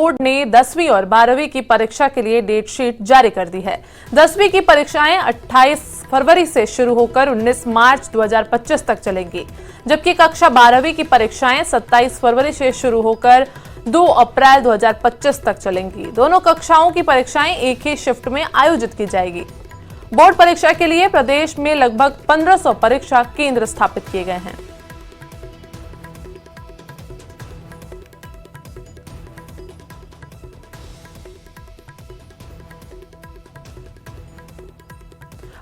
Board ने 10वीं और 12वीं की परीक्षा के लिए डेट शीट जारी कर दी है। 10वीं की परीक्षाएं 28 फरवरी से शुरू होकर 19 मार्च 2025 तक चलेंगी, जबकि कक्षा 12वीं की परीक्षाएं 27 फरवरी से शुरू होकर 2 अप्रैल 2025 तक चलेंगी। दोनों कक्षाओं की परीक्षाएं एक ही शिफ्ट में आयोजित की जाएगी। बोर्ड परीक्षा के लिए प्रदेश में लगभग 1500 परीक्षा केंद्र स्थापित किए गए हैं।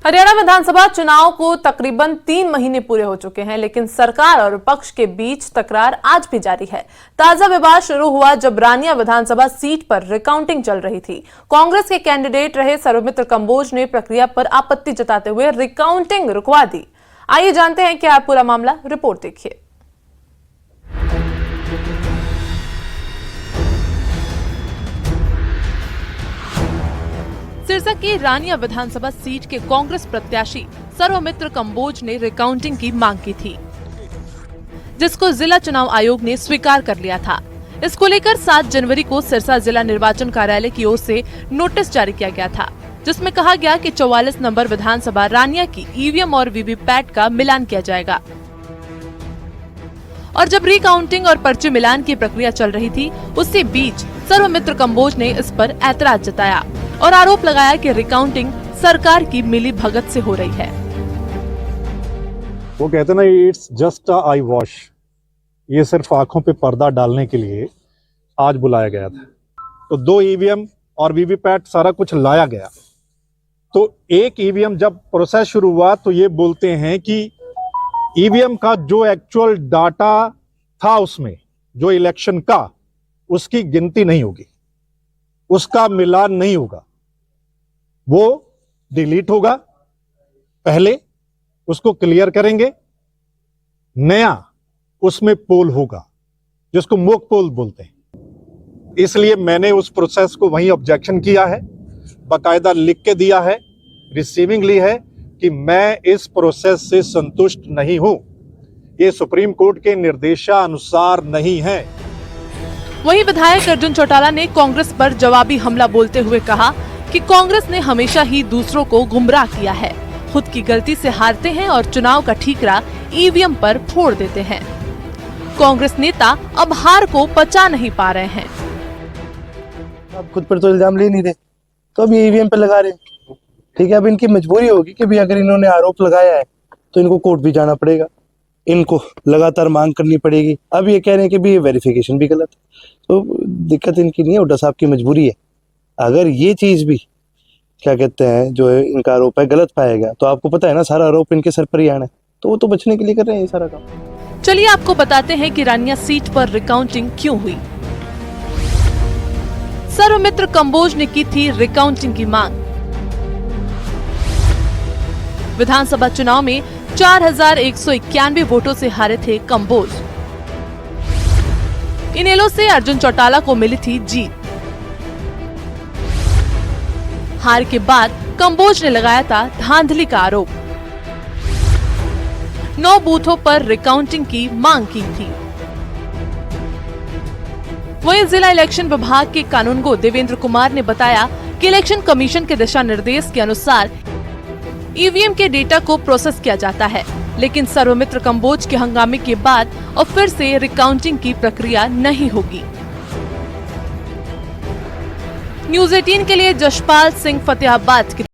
हरियाणा विधानसभा चुनाव को तकरीबन 3 महीने पूरे हो चुके हैं, लेकिन सरकार और विपक्ष के बीच तकरार आज भी जारी है। ताजा विवाद शुरू हुआ जब रानिया विधानसभा सीट पर रिकाउंटिंग चल रही थी। कांग्रेस के कैंडिडेट रहे सर्वमित्र कंबोज ने प्रक्रिया पर आपत्ति जताते हुए रिकाउंटिंग रुकवा दी। आइए जानते हैं क्या पूरा मामला, रिपोर्ट देखिए। सिरसा की रानिया विधानसभा सीट के कांग्रेस प्रत्याशी सर्वमित्र कंबोज ने रिकाउंटिंग की मांग की थी, जिसको जिला चुनाव आयोग ने स्वीकार कर लिया था। इसको लेकर 7 जनवरी को सिरसा जिला निर्वाचन कार्यालय की ओर से नोटिस जारी किया गया था, जिसमें कहा गया कि 44 नंबर विधानसभा रानिया की ईवीएम और वीवीपैट का मिलान किया जाएगा। और जब रिकाउंटिंग और पर्ची मिलान की प्रक्रिया चल रही थी, उसी बीच सर्वमित्र कंबोज ने इस पर ऐतराज जताया और आरोप लगाया कि रिकाउंटिंग सरकार की मिली भगत से हो रही है। वो कहते ना, it's just a I wash, ये सिर्फ आंखों पे पर्दा डालने के लिए आज बुलाया गया था। तो 2 ईवीएम और वीवीपैट सारा कुछ लाया गया। तो एक ईवीएम जब प्रोसेस शुरू हुआ तो ये बोलते हैं कि ईवीएम का जो एक्चुअल डाटा था उसमें, जो इलेक्शन का, उसकी गिनती नहीं होगी, उसका मिलान नहीं होगा, वो डिलीट होगा। पहले उसको क्लियर करेंगे, नया उसमें पोल होगा, जिसको मोक पोल बोलते हैं। इसलिए मैंने उस प्रोसेस को वहीं ऑब्जेक्शन किया है, बाकायदा लिख के दिया है, रिसीविंग ली है कि मैं इस प्रोसेस से संतुष्ट नहीं हूं, ये सुप्रीम कोर्ट के निर्देशानुसार नहीं है। वहीं विधायक अर्जुन चौटाला ने कांग्रेस पर जवाबी हमला बोलते हुए कहा कि कांग्रेस ने हमेशा ही दूसरों को गुमराह किया है, खुद की गलती से हारते हैं और चुनाव का ठीकरा ईवीएम पर फोड़ देते हैं। कांग्रेस नेता अब हार को पचा नहीं पा रहे हैं। अब खुद पर तो इल्जाम ले नहीं रहे, तो अब ये ईवीएम पे लगा रहे। ठीक है, अब इनकी मजबूरी होगी कि भाई अगर इन्होंने आरोप लगाया है तो इनको कोर्ट भी जाना पड़ेगा, इनको लगातार मांग करनी पड़ेगी। अब ये कह रहे हैं कि भी ये वेरिफिकेशन भी गलत है, तो दिक्कत इनकी नहीं है, हुड्डा साहब की मजबूरी है। अगर ये चीज भी क्या कहते हैं जो इनका आरोप है गलत पाएगा, तो आपको पता है ना सारा आरोप इनके सर पर ही आना है, तो वो तो बचने के लिए कर रहे हैं ये सारा काम। चलिए आपको बताते हैं कि रानिया सीट पर रिकाउंटिंग क्यों हुई। सर्वमित्र कंबोज ने की थी रिकाउंटिंग की मांग। विधानसभा चुनाव में 4191 वोटों से हारे थे कंबोज। इनेलो से अर्जुन चौटाला को मिली थी जीत। हार के बाद कंबोज ने लगाया था धांधली का आरोप। 9 बूथों पर रिकाउंटिंग की मांग की थी। वहीं जिला इलेक्शन विभाग के कानूनगो देवेंद्र कुमार ने बताया कि इलेक्शन कमीशन के दिशा निर्देश के अनुसार ईवीएम के डेटा को प्रोसेस किया जाता है, लेकिन सर्वमित्र कंबोज के हंगामे के बाद और फिर से रिकाउंटिंग की प्रक्रिया नहीं होगी। न्यूज़ 18 के लिए जशपाल सिंह, फतेहाबाद की